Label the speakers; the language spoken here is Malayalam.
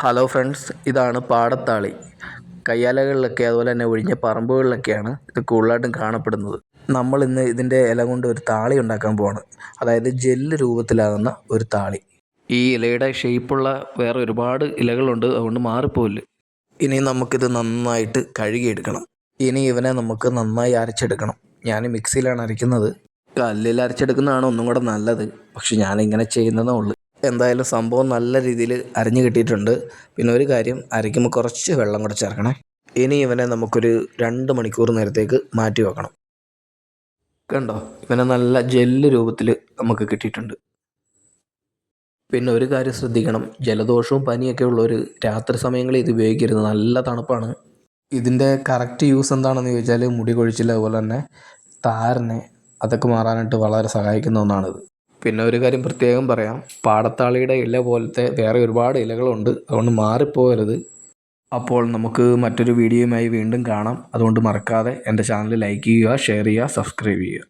Speaker 1: ഹലോ ഫ്രണ്ട്സ്, ഇതാണ് പാടത്താളി. കയ്യാലകളിലൊക്കെ അതുപോലെ തന്നെ ഒഴിഞ്ഞ പറമ്പുകളിലൊക്കെയാണ് ഇത് കൂടുതലായിട്ടും കാണപ്പെടുന്നത്. നമ്മൾ ഇന്ന് ഇതിൻ്റെ ഇല കൊണ്ട് ഒരു താളി ഉണ്ടാക്കാൻ പോവാണ്. അതായത് ജെല്ല് രൂപത്തിലാകുന്ന ഒരു താളി. ഈ ഇലയുടെ ഷേപ്പുള്ള വേറെ ഒരുപാട് ഇലകളുണ്ട്, അതുകൊണ്ട് മാറിപ്പോവില്ല. ഇനി നമുക്കിത് നന്നായിട്ട് കഴുകിയെടുക്കണം. ഇനി ഇവനെ നമുക്ക് നന്നായി അരച്ചെടുക്കണം. ഞാൻ മിക്സിയിലാണ് അരയ്ക്കുന്നത്. കല്ലിൽ അരച്ചെടുക്കുന്നതാണ് ഒന്നും കൂടെ നല്ലത്, പക്ഷെ ഞാനിങ്ങനെ ചെയ്യുന്നതേ ഉള്ളൂ. എന്തായാലും സംഭവം നല്ല രീതിയിൽ അരഞ്ഞു കിട്ടിയിട്ടുണ്ട്. പിന്നെ ഒരു കാര്യം, അരയ്ക്കുമ്പോൾ കുറച്ച് വെള്ളം കൂടെ ചേർക്കണേ. ഇനി ഇവനെ നമുക്കൊരു 2 മണിക്കൂർ നേരത്തേക്ക് മാറ്റി വെക്കണം. കണ്ടോ, ഇവനെ നല്ല ജെല്ല് രൂപത്തിൽ നമുക്ക് കിട്ടിയിട്ടുണ്ട്. പിന്നെ ഒരു കാര്യം ശ്രദ്ധിക്കണം, ജലദോഷവും പനിയൊക്കെ ഉള്ളവർ രാത്രി സമയങ്ങളിൽ ഇത് ഉപയോഗിക്കരുത്. നല്ല തണുപ്പാണ്. ഇതിൻ്റെ കറക്റ്റ് യൂസ് എന്താണെന്ന് ചോദിച്ചാൽ മുടി കൊഴിച്ചിൽ, അതുപോലെ തന്നെ താരനെ അതൊക്കെ മാറാനായിട്ട് വളരെ സഹായിക്കുന്ന ഒന്നാണിത്. പിന്നെ ഒരു കാര്യം പ്രത്യേകം പറയാം, പാടത്താളിയുടെ ഇല പോലത്തെ വേറെ ഒരുപാട് ഇലകളുണ്ട്, അതുകൊണ്ട് മാറിപ്പോകരുത്. അപ്പോൾ നമുക്ക് മറ്റൊരു വീഡിയോയുമായി വീണ്ടും കാണാം. അതുകൊണ്ട് മറക്കാതെ എൻ്റെ ചാനൽ ലൈക്ക് ചെയ്യുക, ഷെയർ ചെയ്യുക, സബ്സ്ക്രൈബ് ചെയ്യുക.